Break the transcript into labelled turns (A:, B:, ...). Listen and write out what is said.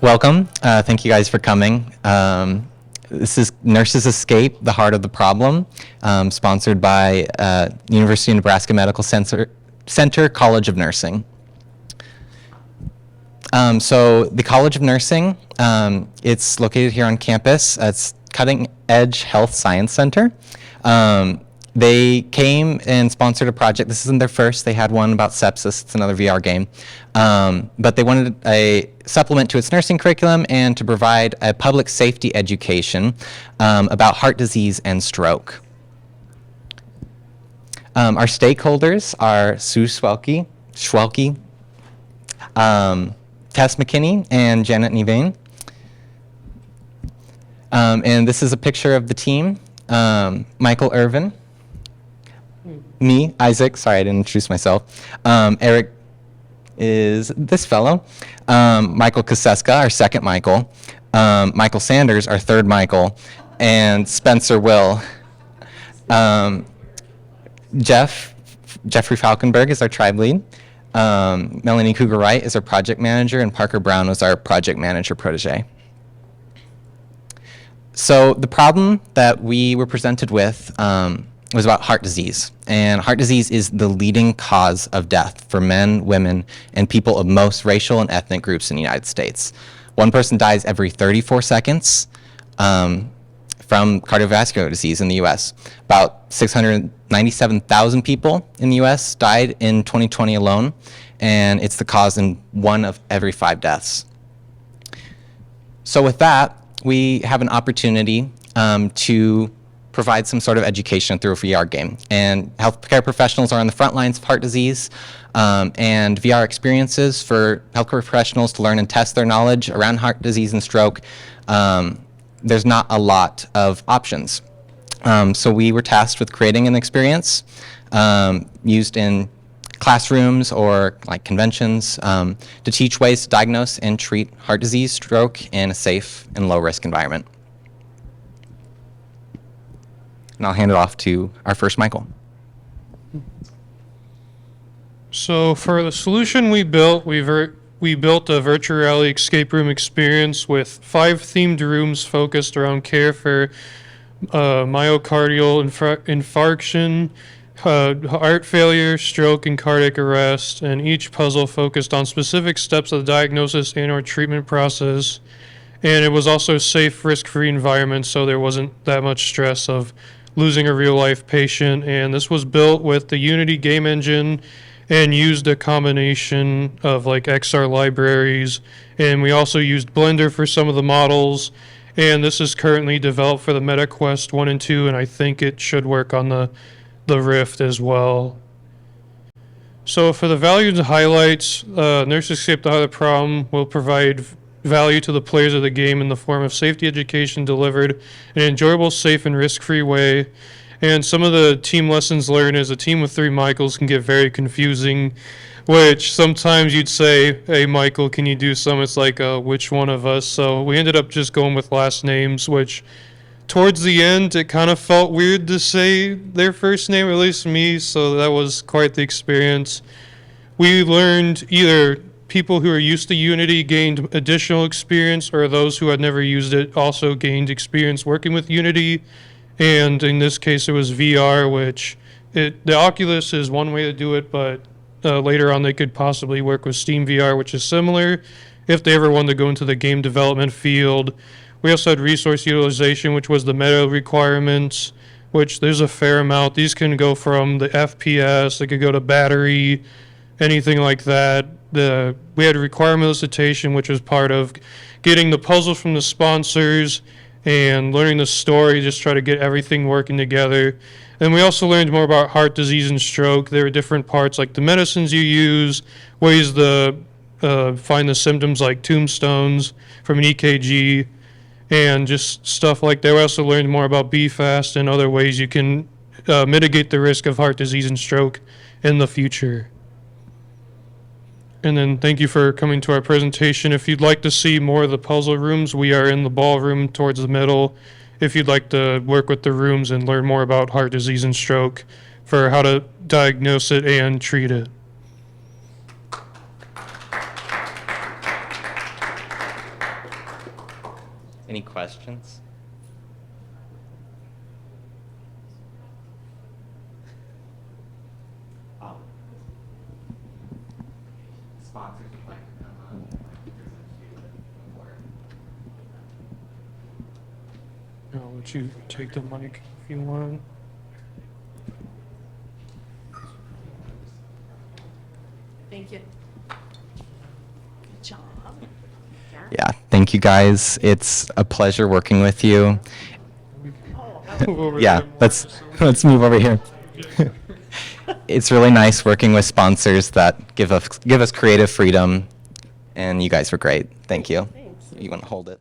A: Welcome. Thank you guys for coming. This is Nurses Escape, the Heart of the Problem, sponsored by University of Nebraska Medical Center College of Nursing. So the College of Nursing, it's located here on campus. It's Cutting Edge Health Science Center. They came and sponsored a project. This isn't their first. They had one about sepsis. It's another VR game. But they wanted a supplement to its nursing curriculum and to provide a public safety education about heart disease and stroke. Our stakeholders are Sue Schwelke, Tess McKinney, and Janet Nevane. And this is a picture of the team. Michael Irvin. Me, Isaac, sorry I didn't introduce myself. Eric is this fellow. Michael Koseska, our second Michael. Michael Sanders, our third Michael. And Spencer Will. Jeffrey Falkenberg is our tribe lead. Melanie Cougar-Wright is our project manager, and Parker Brown was our project manager protege. So the problem that we were presented with was about heart disease. And heart disease is the leading cause of death for men, women, and people of most racial and ethnic groups in the United States. One person dies every 34 seconds from cardiovascular disease in the US. About 697,000 people in the US died in 2020 alone, and it's the cause in 1 of every 5 deaths. So with that, we have an opportunity to provide some sort of education through a VR game. And healthcare professionals are on the front lines of heart disease, and VR experiences for healthcare professionals to learn and test their knowledge around heart disease and stroke. There's not a lot of options. So we were tasked with creating an experience used in classrooms or like conventions to teach ways to diagnose and treat heart disease, stroke in a safe and low-risk environment. And I'll hand it off to our first Michael.
B: So for the solution we built, we built a virtual reality escape room experience with 5 themed rooms focused around care for myocardial infarction, heart failure, stroke, and cardiac arrest, and each puzzle focused on specific steps of the diagnosis and/or treatment process. And it was also a safe, risk-free environment, so there wasn't that much stress of losing a real-life patient. And this was built with the Unity game engine and used a combination of like XR libraries. And we also used Blender for some of the models. And this is currently developed for the MetaQuest 1 and 2, and I think it should work on the Rift as well. So for the values and highlights, Nurses Escape the Heart of the Problem will provide value to the players of the game in the form of safety education delivered in an enjoyable, safe, and risk-free way. And some of the team lessons learned is a team with 3 Michaels can get very confusing, which sometimes you'd say, hey, Michael, can you do some? It's like, which one of us? So we ended up just going with last names, which towards the end, it kind of felt weird to say their first name, at least me, so that was quite the experience. We learned either people who are used to Unity gained additional experience, or those who had never used it also gained experience working with Unity. And in this case, it was VR, which the Oculus is one way to do it, but later on they could possibly work with Steam VR, which is similar if they ever wanted to go into the game development field. We also had resource utilization, which was the meta requirements, which there's a fair amount. These can go from the FPS, they could go to battery, anything like that. We had requirement elicitation, which was part of getting the puzzles from the sponsors and learning the story, just try to get everything working together. And we also learned more about heart disease and stroke. There were different parts like the medicines you use, ways to find the symptoms like tombstones from an EKG, and just stuff like that. We also learned more about BFAST and other ways you can mitigate the risk of heart disease and stroke in the future. And then thank you for coming to our presentation. If you'd like to see more of the puzzle rooms, we are in the ballroom towards the middle. If you'd like to work with the rooms and learn more about heart disease and stroke for how to diagnose it and treat it.
A: Any questions? Oh. Sponsors would like to come on,
B: I'll let you take the mic if you want.
C: Thank you. Good job.
A: Yeah, thank you guys. It's a pleasure working with you.
B: Move over
A: Yeah,
B: there more
A: let's
B: so-
A: let's move over here. It's really nice working with sponsors that give us creative freedom, and you guys were great. Thank you.
C: Thanks.
A: You want to hold it?